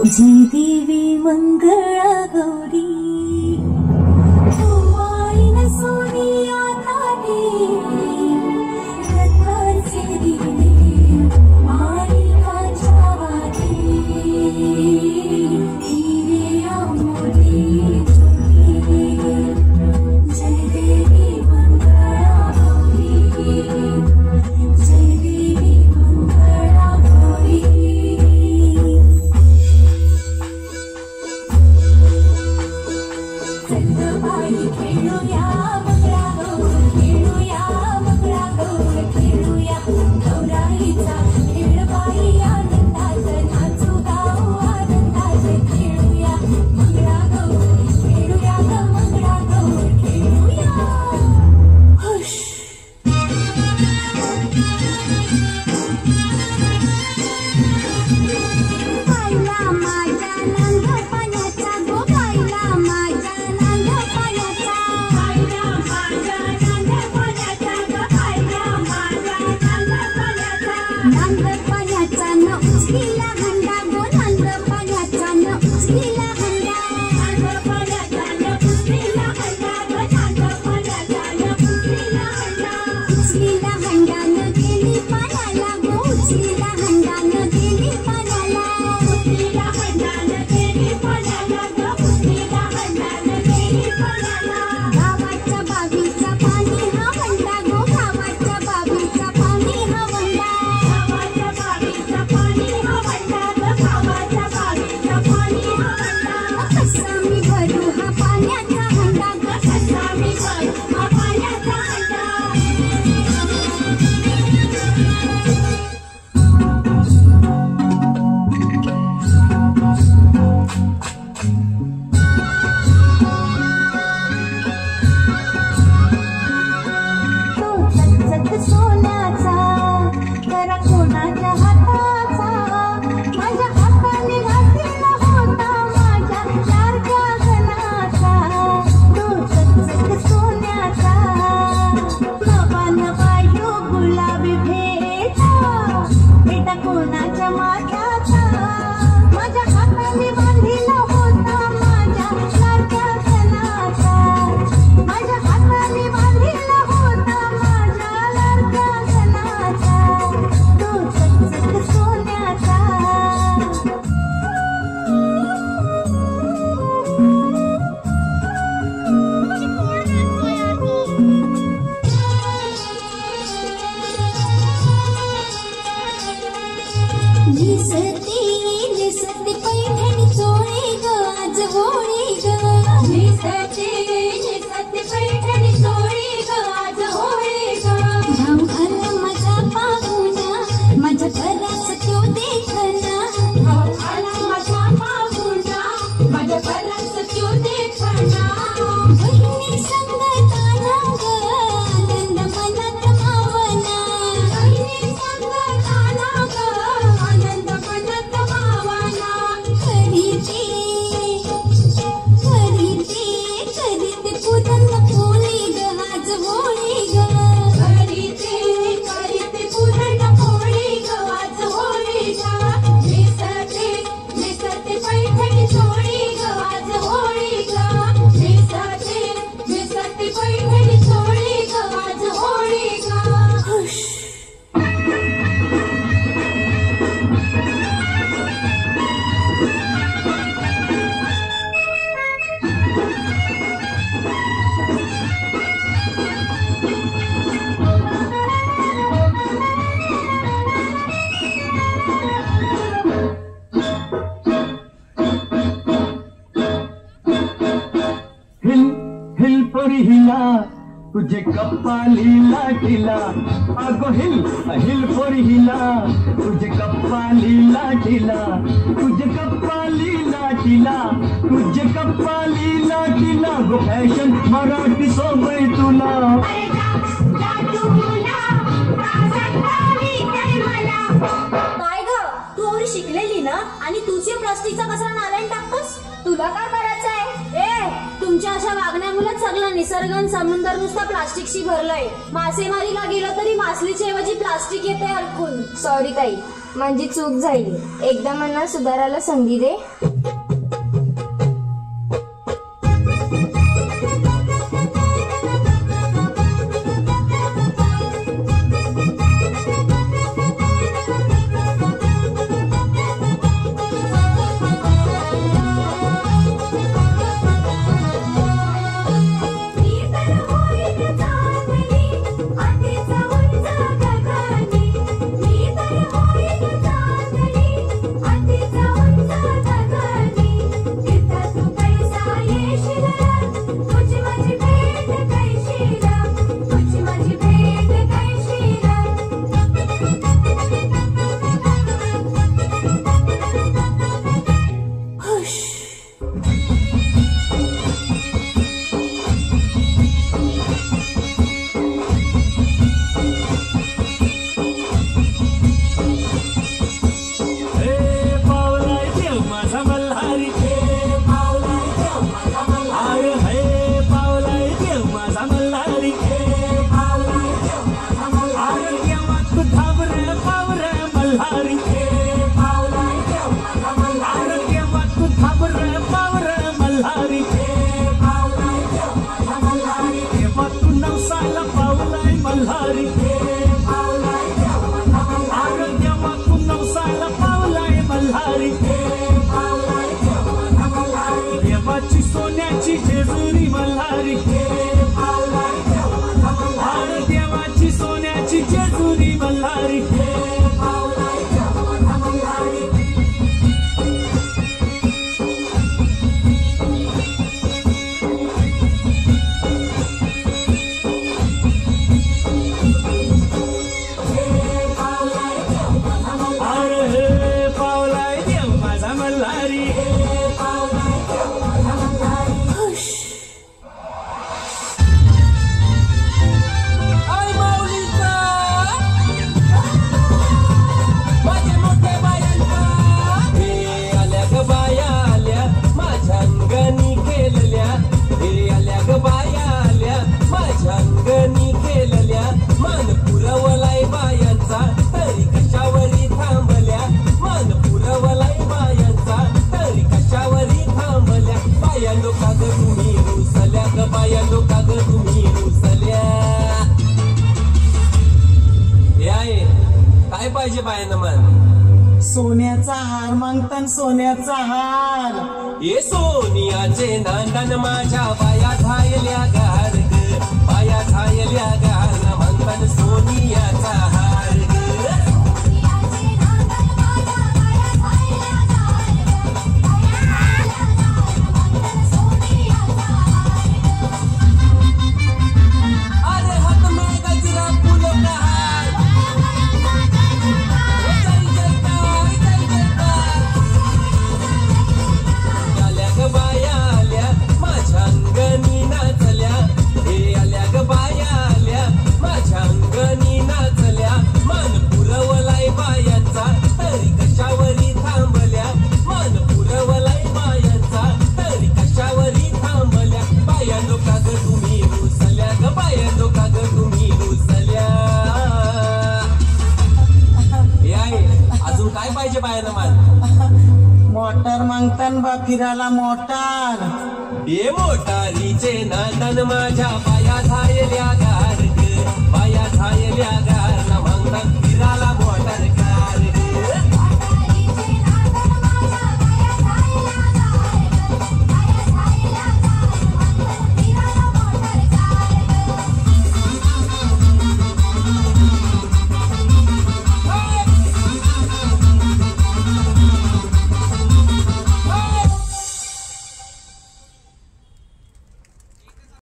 जय देवी मंगळा गौरी वाईन सोनिया तारे रथाचे दिवे मालिकाच्या वाटे हिरे आंबोली झुले जय देवी मंगळा गौरी जय देवी मंगळा गौरी खेळूया मंगळा गौर खेळूया मंगळा गौर खेळूया गौराईचा खेळ बाई आनंदात नाचू गाऊ आनंदात खेळूया मंगळा गौर खेळूया ग मंगळा गौर खेळूया हुश बाईला माझ्या नंद पाण्याचा गो बाईला माझ्या तुझे कपाली लाटीला अगो हिल हिल फोर हिला तुझे कपाली लाटीला तुझे कपाली लाटीला तुझे कपाली लाटीला गो फॅशन मराठी सोबय तुला काय ग तू एवढी शिकलेली ना आणि तुझे प्लास्टिकचा कचरा नाल्यात टाकतोस तुला काय करायचंय ए तुमच्या तुमच्या अशा वागण्यामुळेच सगळं निसर्ग आणि समुद्र नुसता प्लास्टिकशी भरलंय. मासेमारीला गेलं तरी मासलीच्या ऐवजी प्लास्टिक येते अडकून. सॉरी ताई, माझी चूक झाली. एकदा मला सुधारायला संधी दे. सोन्याची जेजुरी मल्हारी, देवाची सोन्याची जेजुरी मल्हारी. काय पाहिजे बायानं मन? सोन्याचा हार मागतान सोन्याचा हार. ये सोनियाचे नांदन माझ्या बाया झायल्या गार ग, बाया झायल्या गार म्हणतान सोनियाचा हार ग. अरे हात में गजरा फूलों का हार, आल्या ग बाया आल्या माझ्या अंगणी नाचल्या, हे आल्या ग बाया आल्या माझ्या अंगणी नाचल्या. मान पुरवलाय बायांचा तरी कशावरी थांबल्या, मान पुरवलाय बायांचा तरी कशावरी थांबल्या. बाया लोका ग तुम्ही रुसल्या ग, बाया लोका ग तुम्ही रुसल्या. अजून काय पाहिजे बायानं मान? मोटार मागतान बा फिरायला मोटार. ये मोटारीचे नांदन माझ्या बाया झायल्या गार ग, बाया झायल्या गार